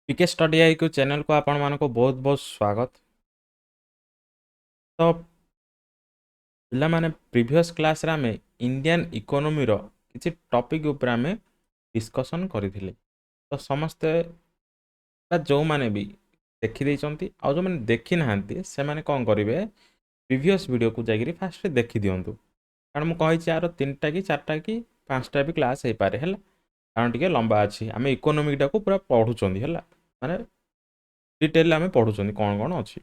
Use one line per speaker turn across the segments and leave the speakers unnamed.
पीके study आई को channel को आपण मानको बहुत बहुत स्वागत। तो पिला माने प्रीवियस क्लास रे आमे इंडियन इकोनॉमी रो किछि टॉपिक ऊपर आमे डिस्कशन करिथिले। तो समस्ते बा जो माने भी देखि दैचंती आ जो माने देखि नाहंती से माने कोन करिवे प्रीवियस वीडियो को जागिरी फास्ट देखि दियंतु। कारण मु कहि छी आरो 3टा कि 4टा कि 5टा भी क्लास हे पारे हला। कारण टिके लंबा अछि आमे इकोनॉमी टा को पूरा पढुचंदी हला माने डिटेल आमे पढुचंदी कोन कोन अछि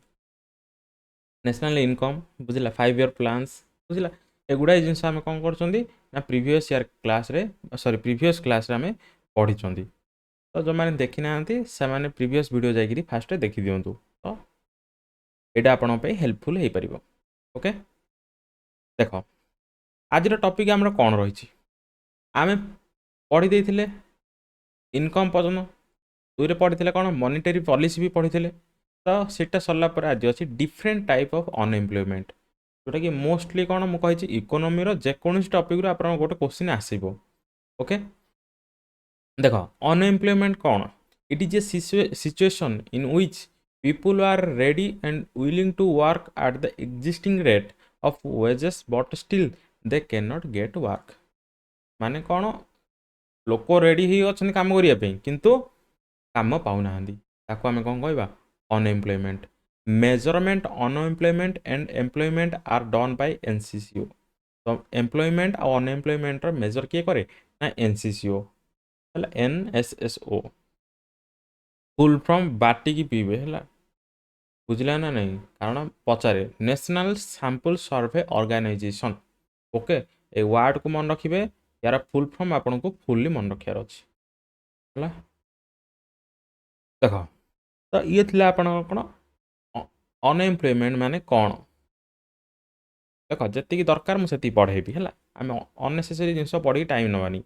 नेशनल इनकम बुझिला 5 ईयर प्लान्स बुझिला एगुडा जिनस आमे कोन करचंदी ना प्रीवियस ईयर क्लास रे सॉरी प्रीवियस क्लास रे आमे पढिचंदी। तो जो माने देखि नाहंती से माने प्रीवियस वीडियो जागिरी फास्ट देखि दियंतु। तो एटा आपन पे हेल्पफुल हे परिबो। ओके देखो आज रो टॉपिक हमर कोन रहिछि आमे पढि देथिले इनकम पर्यंत दुइरे पढिथिले कोन मॉनेटरी पॉलिसी भी पढिथिले। तो सेटा सरला पर आज अछि डिफरेंट टाइप ऑफ अनएम्प्लॉयमेंट जोटा कि मोस्टली कोन मु कहि छि इकोनॉमी रो जे कोनस टॉपिक रो आपन गोटे क्वेश्चन आसीबो। ओके देखो unemployment cone it is a situation in which people are ready and willing to work at the existing rate of wages but still they cannot get work माने कोन लोक ready ही अछन काम करिया पे किंतु काम पाउ नाहंदी ताको हमें कोन कहबा unemployment. Measurement unemployment and employment are done by NSSO. तो एम्प्लॉयमेंट और अनएम्प्लॉयमेंट रो मेजर किए करे ना एनसीसीओ हला एनएसएसओ फुल फ्रॉम बाटी की पीबे हला बुझला ना नहीं कारण पचारे national sample survey organisation. Okay ए वर्ड को मन रखिबे यार फुल फॉर्म आपन को फुल्ली मन रखियार अछि हला देखो। तो ये थिला आपन कोन अनएम्प्लॉयमेंट माने कोन देखो जति दरकार मु सेति पढेबी हला आमे अननेसेसरी जिंस पढी टाइम नबानी।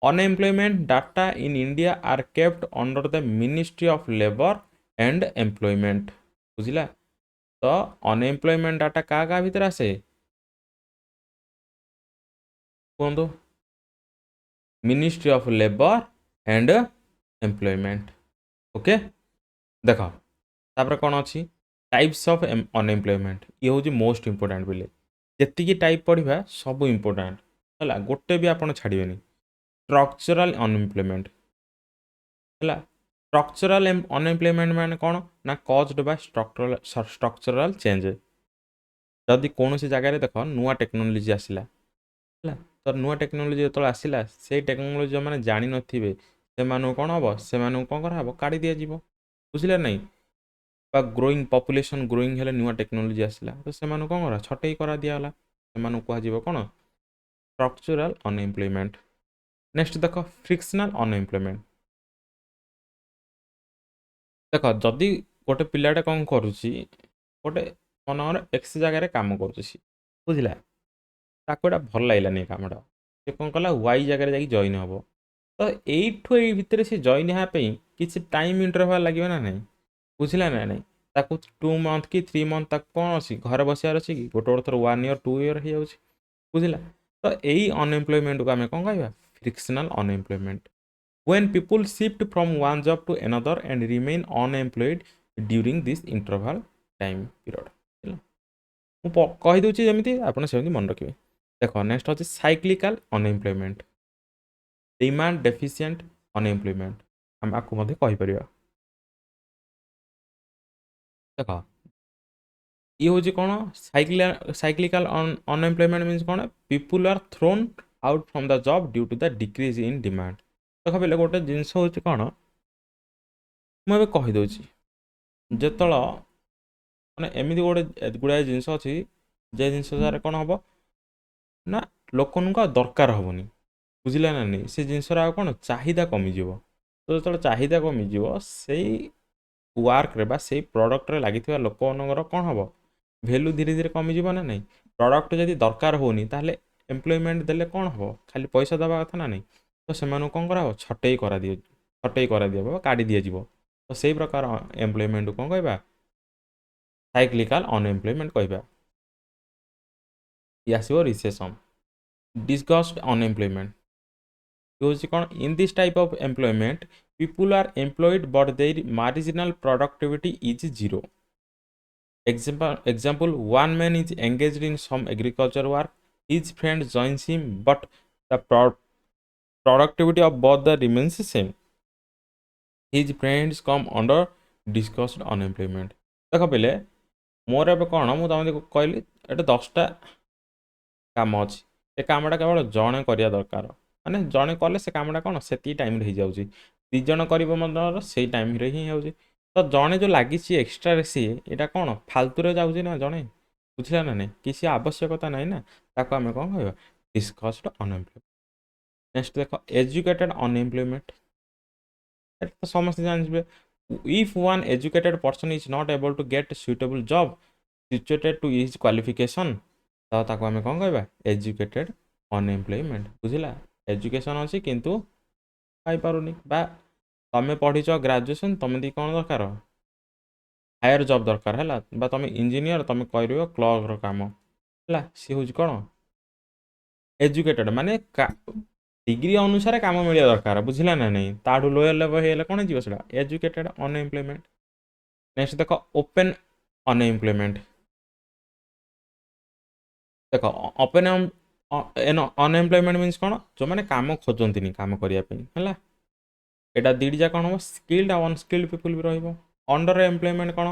Unemployment data in India are kept under the ministry of labour and employment बुझिला। तो अनएम्प्लॉयमेंट डाटा का भीतर आसे कोंदो ministry of labour and employment. Okay देखो तापर कोन अछि टाइप्स ऑफ अनएम्प्लॉयमेंट ये होची मोस्ट इंपोर्टेंट बिले जेति टाइप पढ़िबा सब इंपोर्टेंट हला गोटे भी आपण छाड़िबेनी। स्ट्रक्चरल अनएम्प्लॉयमेंट हला स्ट्रक्चरल अनएम्प्लॉयमेंट माने कोन ना कॉज्ड बाय स्ट्रक्चरल चेंज जदि कौन सी जगह देखो नुआ टेक्नोलोजी आसिला हला तो नुआ टेक्नोलोजी जो आसिला से टेक्नोलोजी जो माने जानि नथिबे से मानु कोन हबो से मानु कोन करा हबो काढी दिया जीवो बुझिले नहीं बा ग्रोइंग पॉपुलेशन ग्रोइंग हेले नुआ टेक्नोलोजी आसिला तो से मानु कोन करा छटई करा दिया हला से मानु को जीवो कोन स्ट्रक्चरल अनएम्प्लॉयमेंट। नेक्स्ट देखो फ्रिक्शनल अनएम्प्लॉयमेंट देखो जदि गोटे पिलाटे कोन करूची गोटे मनर एक्स जगह काम करूची बुझिला ताको एटा भल लागलानी कामटा से कोन कला वाई जगह जाई जॉइन हबो तो एठो ए भितर से जॉइन हा पे किछि टाइम इंटरवल लागियो ना नहीं बुझिला ना नहीं ताको 2 मंथ की 3 मंथ तक कोन अछि घर बसियार अछि कि गोटे गोटे थर 1 ईयर 2 ईयर हे जाउछि बुझिला। तो एई अनएम्प्लॉयमेंट को हमें कोन कहबा frictional unemployment when people shift from one job to another and remain unemployed during this interval time period मु कहि दोछि जेमिति आपण सेमिति मन रखिबे। देखो नेक्स्ट अछि cyclical unemployment demand deficient unemployment हम आपको मध्ये कहि परिबा। देखो ये होछि कोन साइक्लिकल अनएम्प्लॉयमेंट मीन्स कोन people are thrown out from the job due to the decrease in demand. देखो बेले गोटे जिनस होछि कोन मु एबे कहि दोछि जेतळ माने एमिति गोटे गुड़ाए जिनस अछि जे जिनस सारे कोन हबो ना लोकनका दरकार हबोनी बुझिला ना नहीं से जिनस रा कोन चाहिदा कमी जीवो तो जेतळ चाहिदा कमी जीवो सेई वर्क रे बा सेई प्रोडक्ट रे लागिथिबा लोकनगर कोन हबो वैल्यू धीरे धीरे कमी जीवो ना नहीं प्रोडक्ट जदि दरकार होनी ताहले एम्प्लॉयमेंट देले कोन हबो खाली पैसा दबा कथा ना नहीं तो सेमानु कोन करा हो छटई करा दियो काढी दिया जीवो तो सेई प्रकार एम्प्लॉयमेंट को कहबा साइक्लिकल अनएम्प्लॉयमेंट कहबा। यासिबो रिसेशन डिसगस्ट अनएम्प्लॉयमेंट ହଉଛି କ'ଣ in this type of employment people are employed but their marginal productivity is zero. Example, one man is engaged in some agriculture work, his friend joins him, but the productivity of both the remains the same. His friends come under discussed unemployment. ଦେଖ ପିଲେ ମୋର ଏବେ କ'ଣ ମୁଁ ତମକୁ କହିଲି ଏଠି 10ଟା କାମ ଅଛି, ସେ କାମଟା କେବଳ ଜଣେ କରିବା ଦରକାର, ମାନେ ଜଣେ କଲେ ସେ କାମଟା କ'ଣ ସେତିକି ଟାଇମ୍ରେ ହେଇଯାଉଛି, 2 ଜଣ କରିବ ମଧ୍ୟ ସେଇ ଟାଇମ୍ରେ ହିଁ ହେଉଛି। ତ ଜଣେ ଯେଉଁ ଲାଗିଛି ଏକ୍ସଟ୍ରାରେ ସିଏ ଏଇଟା କ'ଣ ଫାଲତୁରେ ଯାଉଛି ନା ଜଣେ, ବୁଝିଲା ନା ନାହିଁ, କିଛି ଆବଶ୍ୟକତା ନାହିଁ ନା, ତାକୁ ଆମେ କ'ଣ କହିବା ଡିସ୍କସ୍ଡ ଅନଏମ୍ପ୍ଲୟମେଣ୍ଟ। ନେକ୍ସଟ ଦେଖ ଏଜୁକେଟେଡ୍ ଅନଏମ୍ପ୍ଲୟମେଣ୍ଟ, এটা তো ସମସ୍ତେ ଜାଣିଯିବେ। If one educated person is not able to get suitable job situated to his qualification, ତ ତାକୁ ଆମେ କ'ଣ କହିବା ଏଜୁକେଟେଡ୍ ଅନଏମ୍ପ୍ଲୟମେଣ୍ଟ। ବୁଝିଲା, ଏଜୁକେସନ୍ ଅଛି କିନ୍ତୁ ପାଇପାରୁନି, ବା ତମେ ପଢ଼ିଛ ଗ୍ରାଜୁଏସନ୍, ତମେ ଦି କ'ଣ ଦରକାର ହାୟର ଜବ୍ ଦରକାର ହେଲା, ବା ତମେ ଇଞ୍ଜିନିୟର, ତମେ କରିବ କ୍ଲର୍କର କାମ ହେଲା, ସିଏ ହେଉଛି କ'ଣ ଏଜୁକେଟେଡ୍, ମାନେ ডিগ্রি অনুসারে কাম মিলিয়া দরকার, বুঝলা না নাই, তাঠু লোয়ার লেভেল হলে কোণ হয়ে সেটা এজুকেটেড অনএমপ্লয়মেন্ট। নেক্সট দেখ ওপেন অনএমপ্লয়মেন্ট। দেখ ওপেন অনএমপ্লয়মেন্ট মিন্স কোণ যে কাম খোঁজন্তিনি কাম করিয়া পই ହେଲା, এটা দুইটি যা কোণ হব স্কিল্ড আর অনস্কিল্ড পিপুল বি রহিব। অন্ডর এমপ্লয়মেন্ট কোণ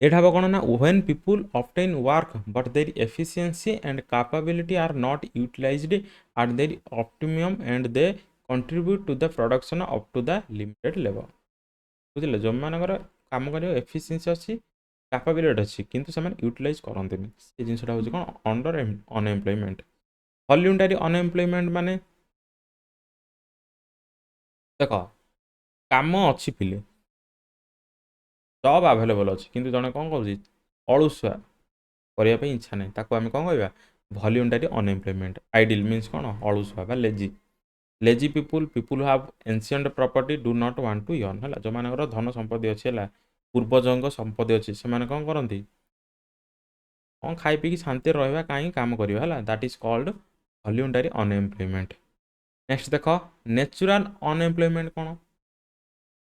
এটা হব কোণ না when people obtain work but their efficiency and capability are not utilized at their optimum and they contribute to the production up to the limited level। ବୁଝିଲେ, ଯେଉଁମାନଙ୍କର କାମ କରିବା ଏଫିସିଏନ୍ସି ଅଛି, କ୍ୟାପାବିଲିଟି ଅଛି, କିନ୍ତୁ ସେମାନେ ୟୁଟିଲାଇଜ୍ କରନ୍ତିନି, ସେ ଜିନିଷଟା ହେଉଛି କ'ଣ ଅଣ୍ଡର ଅନଏମ୍ପ୍ଲୟମେଣ୍ଟ। ଭଲ୍ୟୁଣ୍ଟାରୀ ଅନଏମ୍ପ୍ଲୟମେଣ୍ଟ ମାନେ ଦେଖ କାମ ଅଛି ପିଲେ, ଜବ୍ ଆଭେଲେବଲ୍ ଅଛି, କିନ୍ତୁ ଜଣେ କ'ଣ କରୁଛି ଅଳସୁଆ, କରିବା ପାଇଁ ଇଚ୍ଛା ନାହିଁ, ତାକୁ ଆମେ କ'ଣ କହିବା ଭଲ୍ୟୁଣ୍ଟାରୀ ଅନଏମ୍ପ୍ଲୟମେଣ୍ଟ। ଆଇଡିଲ୍ ମିନ୍ସ କ'ଣ ଅଳସୁଆ ବା lazy. Lazy people have ancient property do not want to earn ହେଲା, ଯେଉଁମାନଙ୍କର ଧନ ସମ୍ପତ୍ତି ଅଛି ହେଲା, ପୂର୍ବଜଙ୍କ ସମ୍ପତ୍ତି ଅଛି, ସେମାନେ କ'ଣ କରନ୍ତି କ'ଣ ଖାଇ ପିଇକି ଶାନ୍ତିରେ ରହିବା, କାହିଁକି କାମ କରିବା ହେଲା, that is called voluntary unemployment. Next ଦେଖ ନ୍ୟାଚୁରାଲ ଅନଏମ୍ପ୍ଲୟମେଣ୍ଟ କ'ଣ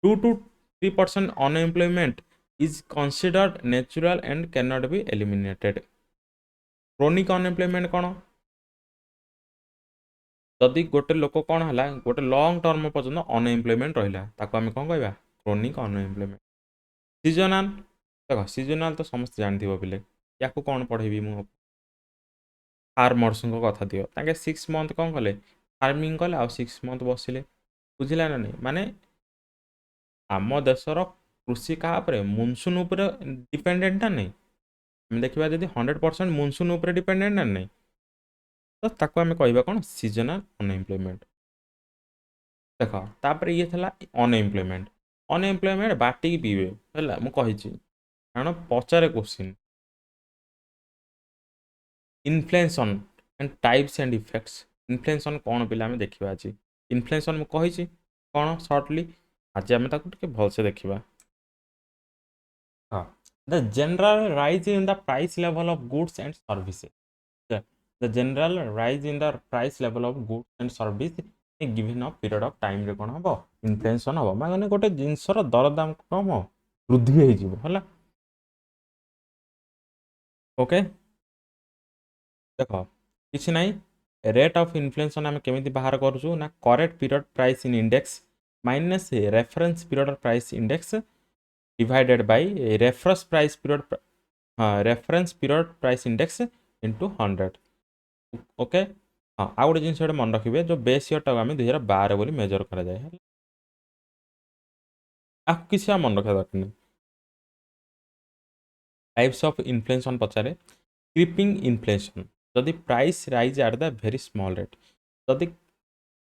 2 to 3% unemployment is considered natural and cannot be eliminated। Chronic unemployment କ'ଣ ଯଦି ଗୋଟେ ଲୋକ କ'ଣ ହେଲା ଗୋଟେ ଲଙ୍ଗ ଟର୍ମ ପର୍ଯ୍ୟନ୍ତ ଅନଏମ୍ପ୍ଲୟମେଣ୍ଟ ରହିଲା, ତାକୁ ଆମେ କ'ଣ କହିବା କ୍ରୋନିକ୍ ଅନଏମ୍ପ୍ଲୟମେଣ୍ଟ। ସିଜନାଲ ଦେଖ ସିଜନାଲ ତ ସମସ୍ତେ ଜାଣିଥିବ ପିଲେ, ୟାକୁ କ'ଣ ପଢ଼େଇବି ମୁଁ, ଫାର୍ମର୍ସଙ୍କ କଥା ଦିଅ, ତାଙ୍କେ 6 ମନ୍ଥ କ'ଣ କଲେ ଫାର୍ମିଂ କଲେ ଆଉ 6 ମନ୍ଥ ବସିଲେ, ବୁଝିଲା ନା ନାହିଁ, ମାନେ ଆମ ଦେଶର କୃଷି କାହା ଉପରେ ମନସୁନ୍ ଉପରେ ଡିପେଣ୍ଡେଣ୍ଟ ନା ନାହିଁ, ଆମେ ଦେଖିବା ଯଦି 100% ମନସୁନ୍ ଉପରେ ଡିପେଣ୍ଡେଣ୍ଟ ନା ନାହିଁ, ତ ତାକୁ ଆମେ କହିବା କ'ଣ ସିଜନାଲ ଅନଏମ୍ପ୍ଲୟମେଣ୍ଟ। ଦେଖ ତାପରେ ଇଏ ଥିଲା ଅନଏମ୍ପ୍ଲୟମେଣ୍ଟ। ଅନଏମ୍ପ୍ଲୟମେଣ୍ଟ ବାଟିକି ପିଇବେ ହେଲା, ମୁଁ କହିଛି କାରଣ ପଚାରେ question. Inflation and types and effects. Inflation କ'ଣ ପିଲା ଆମେ ଦେଖିବା ଆଜି। ଇନଫ୍ଲେସନ୍ ମୁଁ କହିଛି କ'ଣ ସର୍ଟଲି, ଆଜି ଆମେ ତାକୁ ଟିକେ ଭଲସେ ଦେଖିବା। ହଁ, the general rise in the price level of goods and services. The general rise in the price level of goods and service given of period of ଟାଇମ୍ରେ କ'ଣ ହେବ ଇନଫ୍ଲେସନ୍ ହେବ, ମାନେ ଗୋଟେ ଜିନିଷର ଦରଦାମ କମ ବୃଦ୍ଧି ହେଇଯିବ ହେଲା। ଓକେ, ଦେଖ କିଛି ନାହିଁ, ରେଟ୍ ଅଫ୍ ଇନଫ୍ଲେସନ୍ ଆମେ କେମିତି ବାହାର କରୁଛୁ ନା correct period price in index minus reference period price index divided by reference price period reference period price index into 100। Okay हाँ, आ गोटे जिन मन रखिए जो बेस इयरटा आम 2012 बोली मेजर करा जाए, आपको किसी मन रखा दरकार नहीं। टाइप्स ऑफ इन्फ्लेशन पचारे क्रीपिंग इन्फ्लेशन, जदि price rise at the very small rate, जदि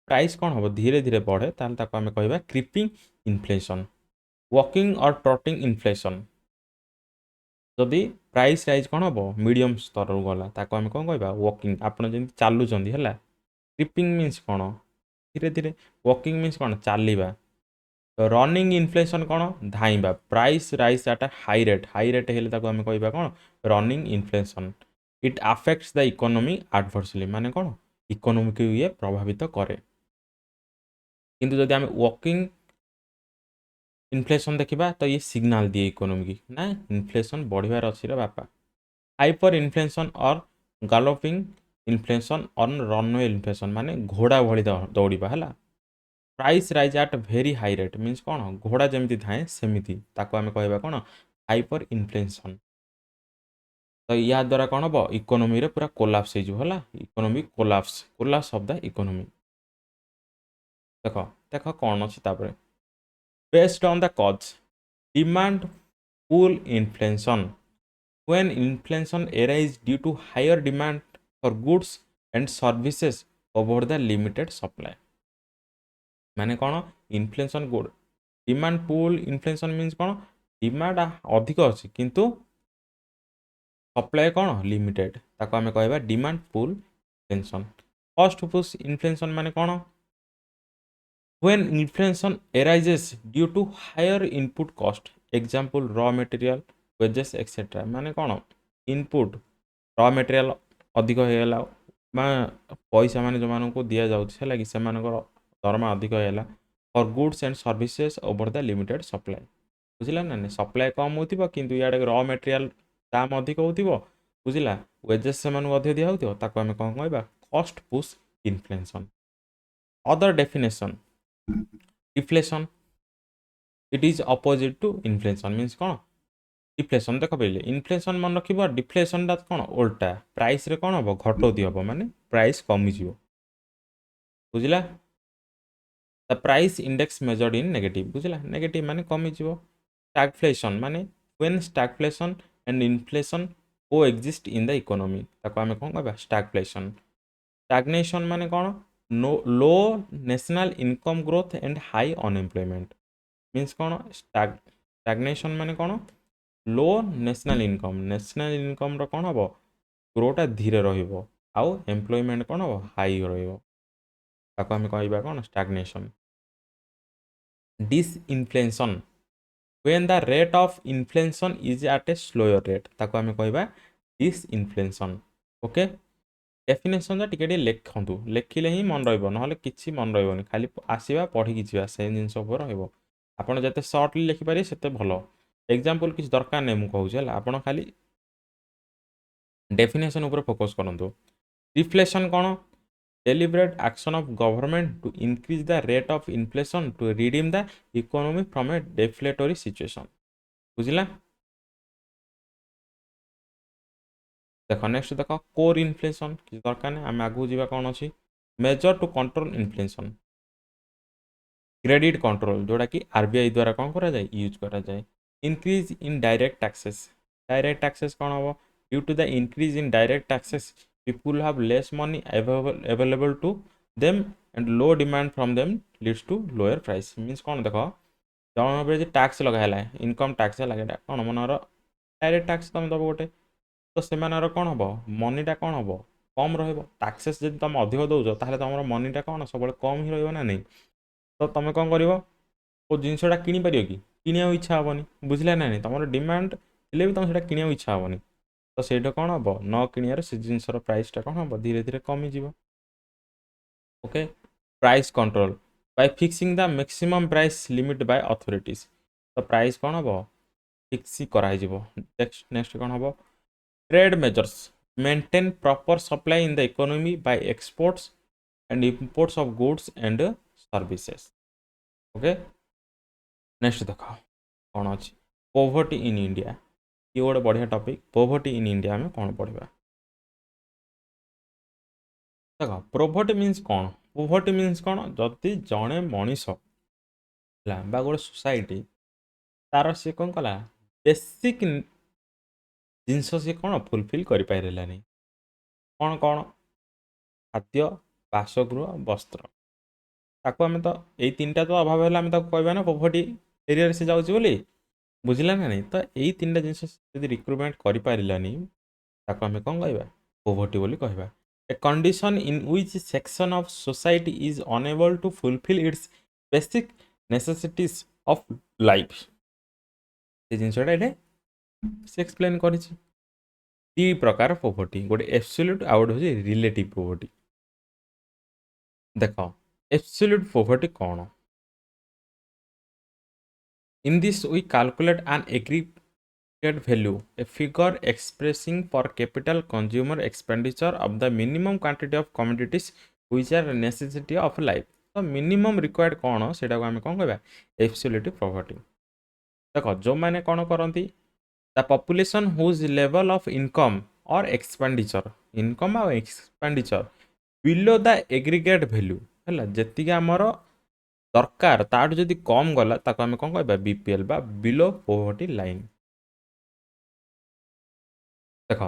प्राइस कौन हम धीरे धीरे बढ़े ताल ताको आमे कहबा क्रीपिंग इन्फ्लेशन। वॉकिंग और ट्रटिंग इन्फ्लेशन, जदि प्राइस राइज कौन हम मीडियम स्तर गला ताको आमे कौन कहबा वॉकिंग, आपन जेंति चालुचंदी हला। क्रीपिंग मीन्स कौन धीरे धीरे, वॉकिंग मीन्स कौन चालिबा। रनिंग इन्फ्लेशन कौन धाइबा, price rise at high rate हेले ताको आमे कहबा कौन running inflation. It affects the economy adversely, माने कौन इकोनोमी को ये प्रभावित करे। किंतु जदि आम वर्किंग इन्फ्लेशन देखा तो ये सिग्नाल दिए इकोनोमी की ना इन्फ्लेशन बढ़िबार अच्छी रे बापा। हाइपर इन्फ्लेशन और गैलोपिंग इन्फ्लेशन और रनवे इन्फ्लेशन माने घोड़ा भली दौड़िबा है। Price rise at very high rate means कौन घोड़ा जमी थाए सेमती ताको आम कह कौन हाइपर इन्फ्लेशन। तो या द्वारा कौन हम इकोनोमी रे पूरा कोलाप्स हो economy collapse of the economy. देख देख कौन अच्छी based on the cause demand pull inflation when inflation arises due to higher demand for goods and services over the limited supply माने कौन inflation good demand pull inflation means कौन demand अधिक अच्छी किंतु सप्लाई कौन लिमिटेड ताको आम कह demand pull inflation. Cost push inflation माने कौन when inflation arises due to higher input cost example raw material wages etc माने कौन इनपुट रॉ मटेरियल अधिक होगा पैसा मान जो मानक दि जाऊँगी है से दरमा अधिक होगा for goods and services over the limited supply बुझला ना सप्लाई कम हो किंतु इे रॉ मटेरियल दाम अधिक हो बुझला वेजेस से अधिक दिया होता आम कौन कह cost push inflation. Other definition deflation it is opposite to inflation means कौन डिफ्लेशन देख पहले इन्फ्लेशन मन रख डिफ्लेशन टा कौन उल्टा प्राइस रे कौन हम घटोती हम माने प्राइस कमिज बुझला the price index measured in negative बुझला नेगेटिव माने कमिज। स्टैगफ्लेशन माने when stagflation and inflation coexist in the economy ताको आम कौन कह स्टैगफ्लेशन। स्टैग्नेशन माने कौन no low national income growth and high unemployment means कौन स्टैग्नेशन माने कौन लो नेशनल इनकम रो कौन हम ग्रोटा धीरे रहिबो आउ एम्प्लॉयमेंट कौन हम हाई रहिबो ताको आम कहबा कौन stagnation. Disinflation when the rate of inflation is at a slower rate ताको आम कहबा डिसइन्फ्लेशन। ओके डेफिनेशन टिके लिखतु लिखिले ही मन रहिबो नहले किछि मन रहिबोनी खाली आसीबा पढ़ी जिवा से जिंस ऊपर रहिबो आपण जते शॉर्टली लिखि पारे सेते भलो एग्जांपल किछि दरकार नै मु कहू छला आपण खाली डेफिनेशन ऊपर फोकस करंतु। Reflation cone deliberate action of government to increase the rate of inflation to redeem the economy from a deflationary situation बुझला। देख नेक्स्ट देख कोर इन्फ्लेशन किसी दरकार नहीं आम आगू जावा कौन अच्छी measure to control inflation credit control जोड़ा कि आरबीआई द्वारा कौन करा जाए यूज करा जाए। इंक्रीज इन डायरेक्ट टैक्सेस कौन हम due to the increase in direct taxes people have less money available to them and low demand from them leads to lower price means कौन देख जन टैक्स लगा इनकम टैक्स लगे कौन मनर direct tax तुम दब गोटे तो से कौन हम मनीटा कौन हम कम रैक्सेस जब तुम अधिक दौच ताहले तुम मनीटा कौन सब कम ही रहा नहीं तो तुम कौन कर जिनसा किपर कि किणा इच्छा हेनी बुझे ना तुम डिमांड थे भी तुम से किणा इच्छा हेनी तो सहीटा कौन हम न किणर से जिनसर प्राइसटा कौन हम धीरे धीरे कमिज। Okay price control by fixing the maximum price limit by authorities तो प्राइस कौन हम फिक्स कराई नेक्स्ट कौन हम trade measures maintain proper supply in the economy by exports and imports of goods and services. Okay next देख कौन अच्छी poverty in India ये गोटे बढ़िया टॉपिक पोवर्टी इन इंडिया में कौन पढ़ा देख पोवर्टी मीन्स कौन पोवर्टी मीन्स कौन जदि जड़े मनीष गोटे सोसाइटी तार सी कौन कला बेसिक जिनस सी कौन फुलफिल कर पारानी कौन कौन खाद्य बासगृह वस्त्र ताको आम तो यही तीन टा तो अभाव है आम कहवा ना पोवर्टी एरिया से जाऊँगी बोली बुझला ना नहीं तो यही तीन टा जिनस रिक्रुटमेंट कर पारानी ताको आम कौन कहवा पोवर्टी बोली कहवा a condition in which section of society is unable to fulfil its basic necessities of life से जिनसटा ये से एक्सप्लेन कर दी प्रकार पोवर्टी गोटे एब्सोल्यूट आउ गोटे हूँ रिलेटिव पोवर्टी देख एब्सोल्यूट पोवर्टी कौन in this we calculate an aggregate value a figure expressing per capital consumer expenditure of the minimum quantity of commodities which are a necessity of life तो minimum required कौन सेटा को आम कौन कहबा absolute poverty देख जो मैंने कौन करती the population whose level of income और एक्सपेंडिचर इनकम और expenditure below the aggregate value है जी आमर दरकार ताठू जदि कम गला ताको आम कौन कहबा बीपीएल बा बिलो पोवर्टी लाइन देख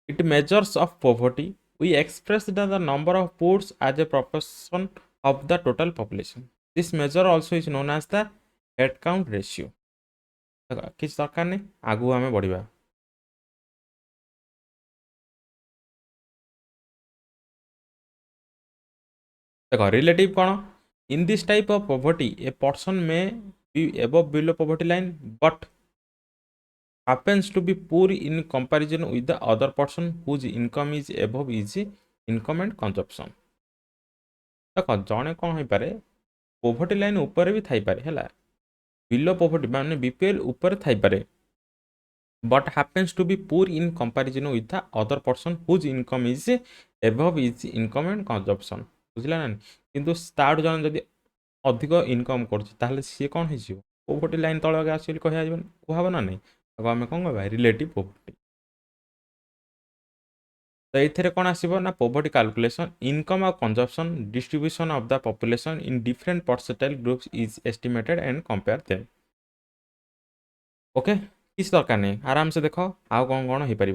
it measures of poverty we express the number of poor as a proportion of the total population this measure also is known as the head count ratio किसी दरकार नहीं आगू आम बढ़ा देख relative कौन in this type of poverty a person may be above below poverty line but happens to be poor in comparison with the other person whose income is above his income and consumption देख जड़े कौन हो पारे poverty line ऊपर भी थी पारे है बिलो पोवर्टी माने बीपीएल ऊपर थी पारे but happens to be poor in comparison with the other person whose income is above his income and consumption बुझला ना किंतु स्टार्ट जन जदि अधिक इनकम कर सी कौन हो पोवर्टी लाइन तलक आस कहब ना नहीं आम कौन कह रिलेटिव पोवर्टी तो ये कौन आसो ना पोवर्टी कैलकुलेशन इनकम और consumption distribution of the population in different percentile groups is estimated and compare them okay किसी दरकार नहीं आराम से देख आउ कौन कौन हो पार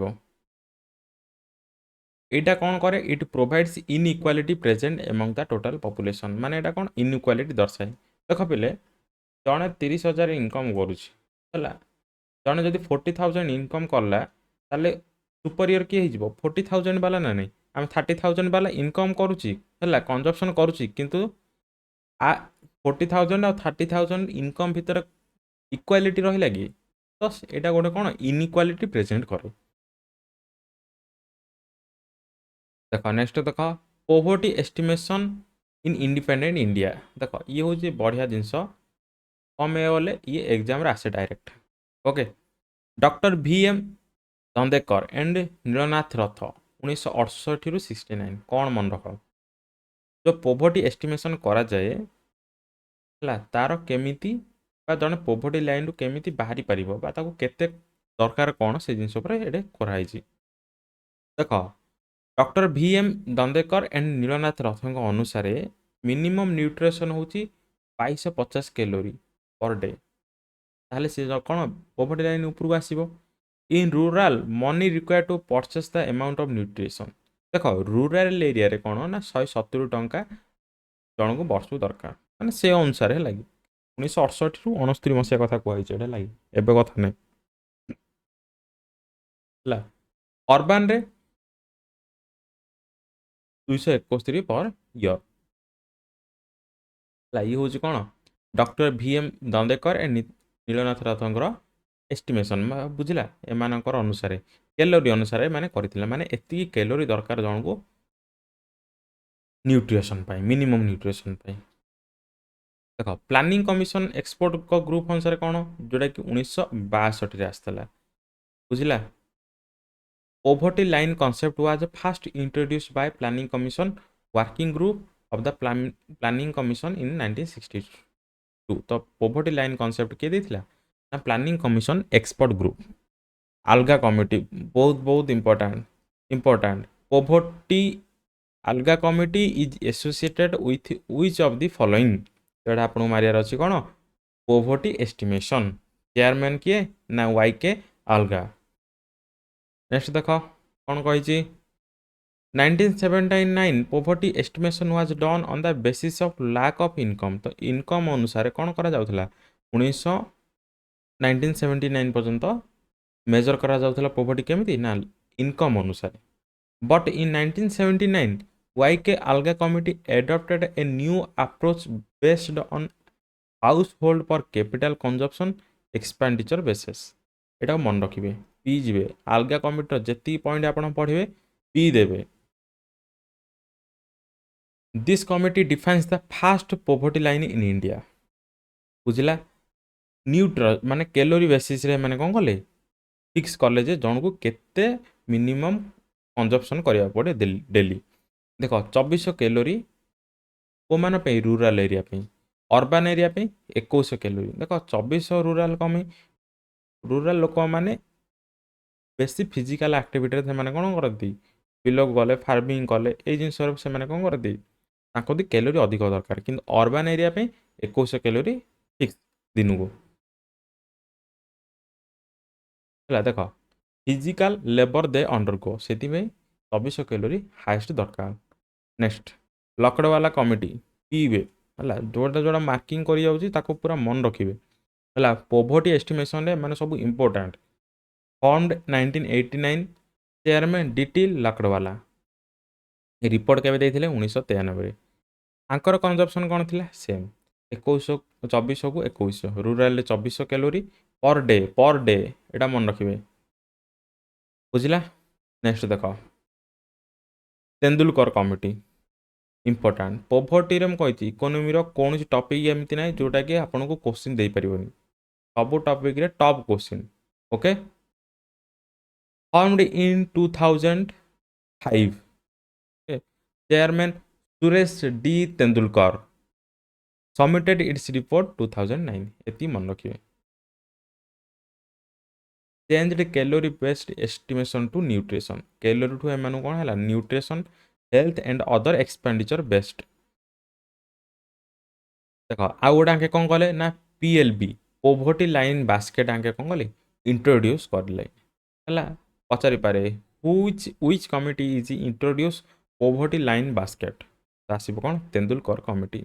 यहाँ कौन करे it provides inequality present among the total population माने यहाँ कौन इनइक्वालिटी दर्शाए देख पे जड़े 30,000 इनकम करुला जड़े जब 40,000 इनकम कला सुपरियर किए हो 40,000 वाला ना नहीं आम 30,000 वाला इनकम करुच्ची कंजप्शन करुच्ची किंतु 40,000 और 30,000 इनकम भितर इक्वालिटी रहा कि तो यहाँ गोटे कौन इनइक्वालिटी प्रेजेंट करे देख नेक्स्ट देख poverty estimation in independent India देख ये हूँ बढ़िया जिनस कम गले ये एग्जाम आसे डायरेक्ट ओके डॉक्टर वी.एम. दंदेकर एंड नीलनाथ रथ 1968 ରୁ 69 कौन मन रख जो पोवर्टी एस्टिमेशन करा जाए तार केमिति जड़े पोवर्टी लाइन रु केमिति बाहरी पारिबो बा ताको केते दरकार कौन से जिनस ये कराई देख डॉक्टर वी.एम. दंदेकर एंड नीलनाथ रथ अनुसार मिनिमम न्यूट्रिशन हूँ 2250 कैलोरी पर डे ताहले से कौन पोवर्टी लाइन उपरको आसीबो in rural money require to purchase the amount of nutrition देख रूराल एरिया रे कौन ना 170 टंका जन को वर्ष दरकार माने से अनुसार है लगी 1968 ରୁ 69 मसीहा कथा कहते लगी एबे कथा नहीं अर्बान रे 271 पर ईयर ये हूँ कौन डॉक्टर वी.एम. दंदेकर एंड नीलनाथ रथंकर एस्टिमेशन बुझला एमानकर अनुसार कैलोरी अनुसार माने करथिले माने एति कैलोरी दरकार जन को न्यूट्रिशन पाई मिनिमम न्यूट्रिशन पाई देख प्लानिंग कमिशन एक्सपर्ट को ग्रुप अनुसार कौन जोटा कि 1962 आसला बुझला poverty line concept was first introduced by planning commission working group of the planning commission in 1962 तो पोवर्टी लाइन कॉन्सेप्ट किए देथिला ना planning commission expert group Alagh committee बहुत बहुत important poverty Alagh committee is associated with which of the following जोड़ा आपको मारियार अच्छी कौन पोवर्टी एस्टिमेशन चेयरमैन किए ना वाई के अलगा नेक्स्ट देख कौन कही 1979 poverty estimation was done on the basis of lack of income तो इनकम अनुसार कौन करा जाउथला 1979 पर्यंत मेजर करा जाउथला पोवर्टी केमिति ना इनकम अनुसार बट इन 1979 वाई के अलगा committee adopted a new approach based on house hold पर कैपिटल कंजप्शन एक्सपेंडिचर बेसिस एटा मन रखिए पी जी अलगा कमिटर जी पॉइंट आप पढ़े पी देवे this committee defines the first poverty line in India. बुझिला न्यूट्रल माने कैलोरी बेसिस रे माने कौन कले फिक्स कले जे जन को केते मिनिमम कंजप्शन करिया पड़े डेली। देख 2400 कैलोरी को मान पे रूरल एरिया पे, अर्बान एरिया पे 2100 कैलोरी। देख 2400 रूरल कमी रूरल लोक माने बेसी फिजिकल एक्टिविटी रे से कौन करती बिलक गले फार्मिंग कले ये जिन से कौन करती कैलोरी अधिक दरकार कि अर्बान एरिया पे 2100 कैलोरी फिक्स दिन को है। देख फिजिकल लेबर दे अंडरगो से 2400 कैलोरी हाएस्ट दरकार। नेक्स्ट लकड़वाला कमिटी पीबे है जोटा जोटा मार्किंग कर पूरा मन रखिए है। पोवर्टी एस्टिमेशन रे माने सब important formed 1989 chairman DT Lakdawala report केवे देइथिले 1993 आंकर कंजप्शन कौन थी सेम 2100 2400 को 2100 रूराल 2400 कैलोरी पर डे एटा मन रखिए बुझला। नेक्स्ट देख तेंदुलकर कमिटी इंपोर्टाट पोवर्टी रे कही इकोनोमी कौन टॉपिक एमती ना जोटा कि आपन को क्वेश्चन दे पारिबनी सब टॉपिक रे top question. Okay formed in 2005 chairman Suresh D Tendulkar submitted its report 2009 एति मन रखिए। Changed calorie based estimation to nutrition calorie ठू एम कौन है nutrition health and other expenditure based. देख आउ गोटे आंके कौन कले ना पीएलबी पोवर्टी लाइन बास्केट आंके कौन कले इंट्रोड्यूस करले है पचारि पारे which committee is introduce poverty line basket आसब कौन तेंदुलकर कमिटी।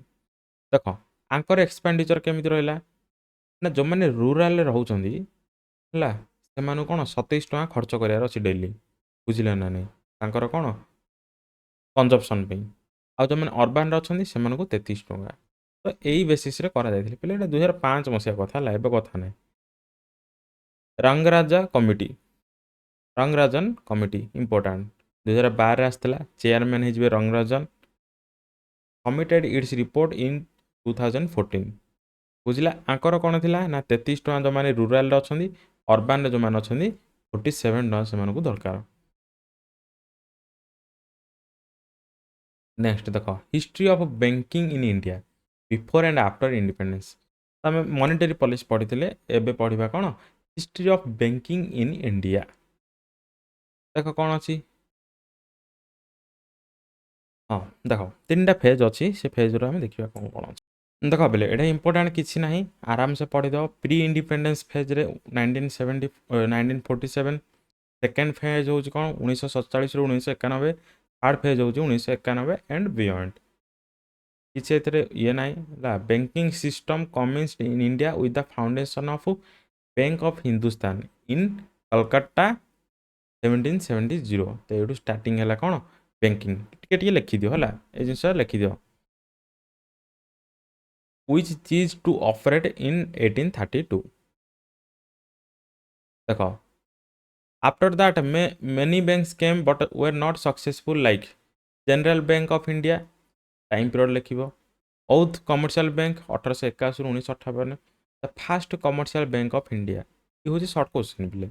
देख आंकर एक्सपेंडिचर केमिति रहिला ना जो मैंने रूराल रोचंदी है से कौन 27 टଙ୍କା खर्च करार अच्छी डेली बुझिले ना नहीं तांकर कौन कंजप्शन पे आउ जो मैंने अर्बान अच्छा से 33 टଙ୍କା तो यही बेसीस रे करा जायथिले पहले 2005 मसिया कथा ला एबे कथा नै। रंगराजा कमिटी रंगराजन कमिटी इंपोर्टाट 2012 आसला चेयरमैन हो रंगराजन कमिटेड इट्स रिपोर्ट इन 2014 बुझला आंकर कौन थी ना 33 टଙ୍କା जो मैंने रूराल अच्छा अर्बान जो मैंने अच्छा 47 टଙ୍କା से दरकार। नेक्स्ट देख history of banking in India before and after independence आम मॉनेटरी पॉलिसी पढ़ी एबे पढ़ा कौन history of banking in India. देख कौन अच्छी हाँ देख 3टा फेज अच्छी से फेज आम देखा कौन कौन अच्छे देख बोले ये इंपोर्टाट किसी ना आराम से पढ़ीद प्री इंडिपेंडेंस फेज रे 1970 1947 सेकेंड फेज हूँ कौन 1947 ରୁ 1991 थर्ड फेज हूँ 1991 एंड बियॉन्ड किसी ये ना banking system commence in India with the foundation of bank of Hindustan in Calcutta 1770 तो ये स्टार्टिंग है कौन बैंकिंग टे लिखिदियो है ये जिन लिखिदियो which ceased to operate in 1832 देख after that many banks came but were not successful like general bank of India time period लिखिबो औथ कमर्शियल बैंक 1881 ରୁ 1958 the first commercial bank of India ये हूँ सर्ट क्वेश्चन बोले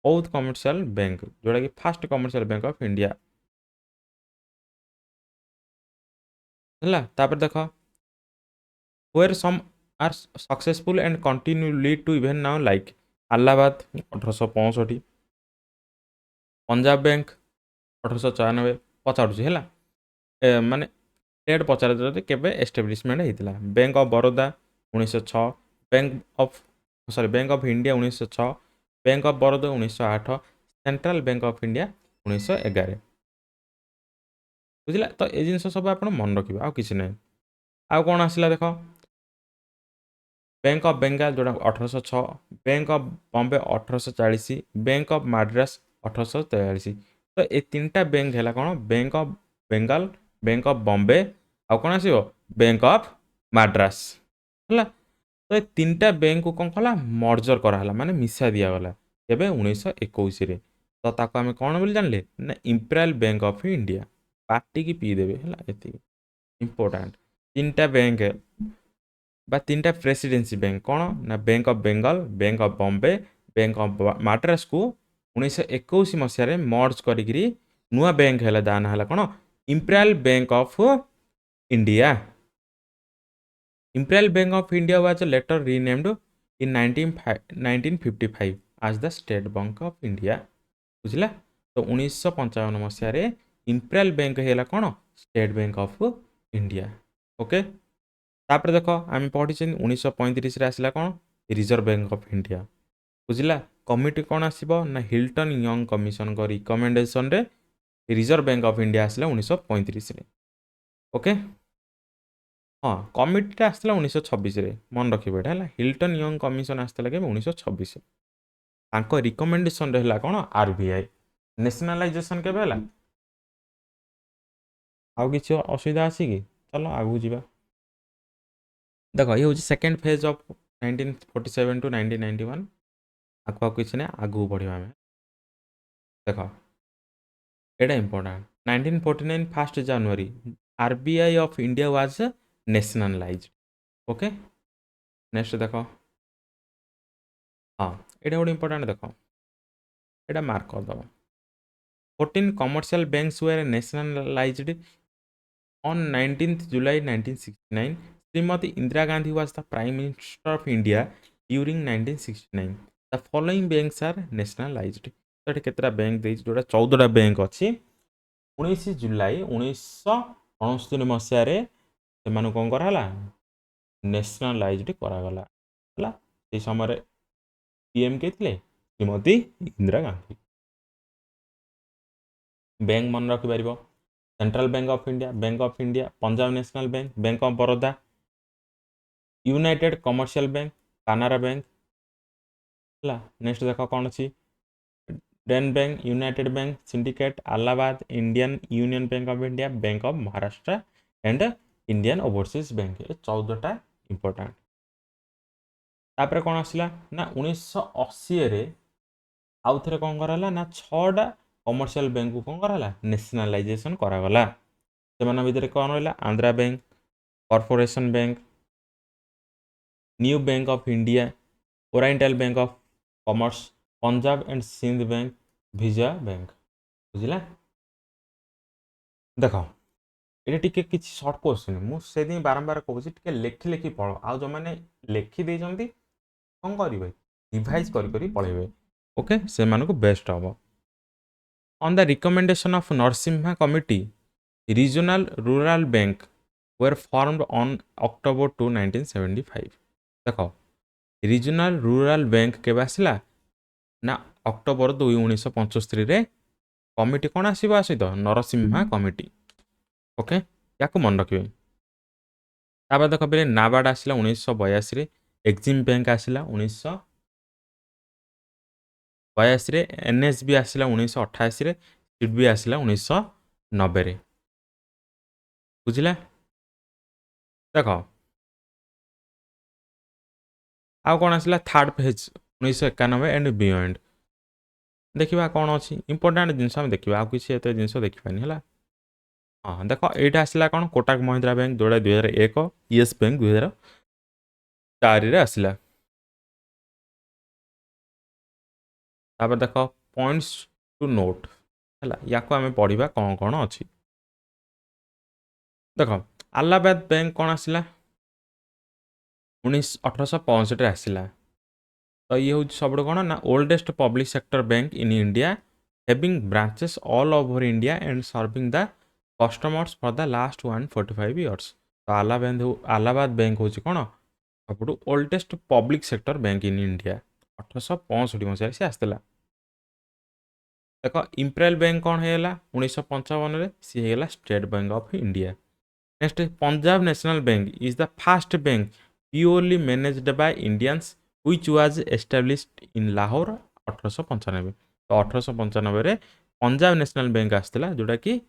औथ commercial bank जोटा कि first commercial bank of India है तापर देख where some are successful and continue lead to event now like Allahabad 1865 Punjab bank 1894 पचाड़ुची है माने डेट पचार केवे एस्टाब्लिशमेंट होता bank of Baroda 1906 bank of bank of India 1906 bank of Baroda 1908 central bank of India 1911 बुझला तो ये जिन सब आप मन रखिए आउ कि ना आउ कौन आसला देख बैंक ऑफ बेंगाल जोड़ा 1806 bank of Bombay 1840 bank of Madras 1843 तो ये 3टा बैंक है कौन bank of Bengal bank of Bombay आउ कौन आसो बैंक ऑफ मद्रास है तो ये 3टा बैंक को कौन कला मर्जर कराला माने मिसा दिगला केवे 1921 तो ताको आम कौन बोली जानले ना imperial bank of India party की पी देवे है ये इंपोर्टाट तीन बैंक बा तीन प्रेसिडेंसी बैंक कौन ना bank of Bengal bank of Bombay bank of Madras को 1921 मसीह मर्ज करी नुआ बैंक है दा ना कौन imperial bank of India Imperial Bank of India was later renamed in 1955 as the State Bank of India बुझला तो 1955 मसीह इंपीरियल बैंक है कौन state bank of India okay तापर देख आम पढ़ी 1935 आसला कौन रिजर्व बैंक ऑफ इंडिया बुझला कमिटी कौन आसो ना हिल्टन यंग कमिशन रिकमेंडेशन रे रिजर्व बैंक ऑफ इंडिया आसला 1935 ओके हाँ कमिटीटा आसला 1926 मन रखिए है हिल्टन यंग कमिशन आसला के 1926 रिकमेंडेशन रहा कौन आरबीआई नेशनलाइजेशन के आउ कि असुविधा अच्छी कि चलो आगू जा देख ये हूँ सेकेंड फेज ऑफ 1947 टू 1991 आगु किसी ना आगू बढ़ा आम देख एटा important 1949 1 January RBI of India was nationalised okay next देख हाँ ये गोटे इंपोर्टाट देख ये मार्क करदे 14 commercial banks were nationalized on 19th July 1969 Srimati Indira Gandhi was the Prime Minister of India during 1969 the following banks are nationalized तो केतरा bank देछि जोटा 14टा बैंक अछि 19 जुलाई 1969 मसिया रे सेमानु कोन कराला नेशनलाइज्ड करागला हला से समय पीएम के थिले श्रीमती इंदिरा गांधी बैंक मन रखि पारिबो central bank of India Punjab national bank bank of Baroda united commercial bank Canara bank है नेक्स्ट देख कौन अच्छी Dena bank united bank syndicate Allahabad Indian union bank of India bank of Maharashtra and Indian overseas bank ये 14टा इंपोर्टाट तापर कौन आसला ना 1980 आउ थे कौन कराला ना 6टा कमर्शियल बैंक को कौन कराला नेशनलाइजेशन करागला से भितर कौन रहा Andhra bank corporation bank new bank of India oriental bank of commerce Punjab and Sind bank Vijaya bank बुझला देख ये टी कि सर्ट क्वेश्चन मुझे बारंबार कहूँ टे लेखि लेखि पढ़ आ जो मैंने लेखि देते कौन करेंगे रिवाइज कर पढ़े ओके से मानक बेस्ट हम on the recommendation of Narasimha committee regional rural bank were formed on October 2 1975 देख रीजनल रूरल बैंक के आसला ना अक्टोबर 2 1975 कमिटी कौन आसो आ सहित नरसिम्हा कमिटी ओके या मन रखिए तापर देख पे नाबार्ड आसला 1982 एक्जिम बैंक आसला 1982 एनएसबी आसला 1988 सिडबी आसला 1990 बुझला देख आउ कौन आसला थर्ड पेज 1991 एंड बियॉन्ड देखा कौन अच्छी इंपोर्टाट जिनस देखा आउ किसी एत जिन देखिपानी है हाँ देख ये आसला कौन कोटक महिंद्रा बैंक जोड़ा 2001 येस बैंक 2004 आसला तापर देख पॉइंट्स टू नोट है या आम पढ़ा कौन कौन अच्छी देख अलाहाबाद बैंक कौन आसला 1865 आसला तो ये हूँ सब कौन ना oldest public sector bank in India having branches all over India and serving the customers for the last 145 years तो अलाहाबाद बैंक हूँ कौन सब oldest public sector bank in India 1865 मसीह से आसला देख इंपीरियल बैंक कौन है 1955 सी है state bank of India next Punjab national bank is the first bank purely managed by Indians which was established इन लाहौर 1895 तो 1895 पंजाब नेशनल बैंक आसला जोटा कि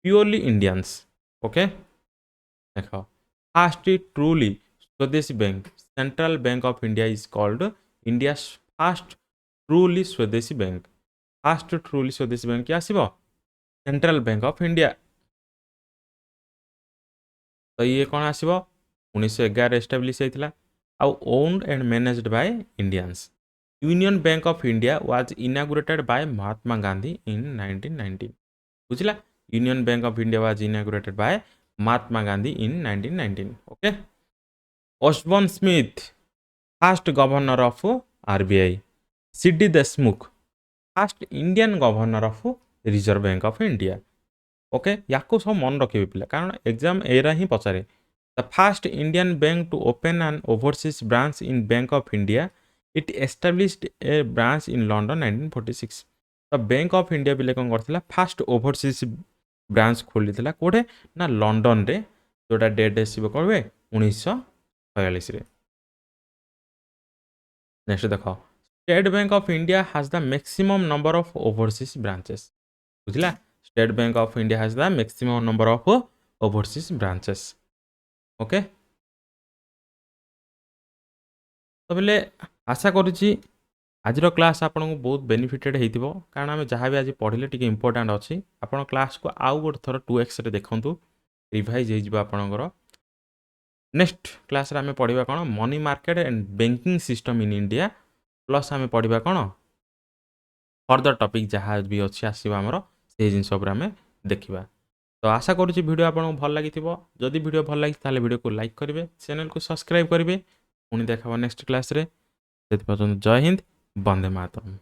प्योरली इंडियंस ओके देख फर्स्ट ट्रूली स्वदेशी bank central bank of India is called India first truly स्वदेशी bank first truly स्वदेशी bank क्या आसो सेंट्रल बैंक ऑफ इंडिया तो ये कौन आसीबो 1911 एस्टाब्लिश होइतिला आउ owned and managed by Indians. Union bank of India was inaugurated by Mahatma Gandhi in 1919। बुझला union bank of India was inaugurated by Mahatma Gandhi in 1919। Okay Osborne Smith first governor of RBI. CD Deshmukh first Indian governor of reserve bank of India. Okay याको सब मन रखिबे पिला कारण exam एरा ही पचारे। The first Indian bank to open an overseas branch in bank of India it established A branch in London 1946। तो बैंक ऑफ इंडिया बिले कौन करथिला फर्स्ट ओवरसीज ब्रांच खोली कोठे ना लंडन रे जोटा डेट आसीबो करबे 1946 रे। नेक्स्ट देखो state bank of India has the maximum number of overseas branches. बुझला state bank of India has the maximum number of overseas branches. Okay तो बोले आशा करुच्ची आज क्लास आपको बहुत बेनिफिटेड होइतिबो कारण आम जहाँ भी आज पढ़ले टी इंपोर्टाट अच्छी आपण क्लास को आउ गोटे थर 2x रे देखंतु रिवाइज हो आपणकर। नेक्स्ट क्लास आम पढ़ा कौन money market and banking system in India plus आम पढ़ा कौन फर्दर टॉपिक जहाँ भी अच्छी आसो आमर से जिन आम देखा। तो आशा करुच्ची वीडियो आपको भल लगी जदि वीडियो भल लगी वीडियो को लाइक करेंगे चैनल को सब्सक्राइब करेंगे पुणी देखा नेक्स्ट क्लास रे। जय हिंद वंदे मातरम।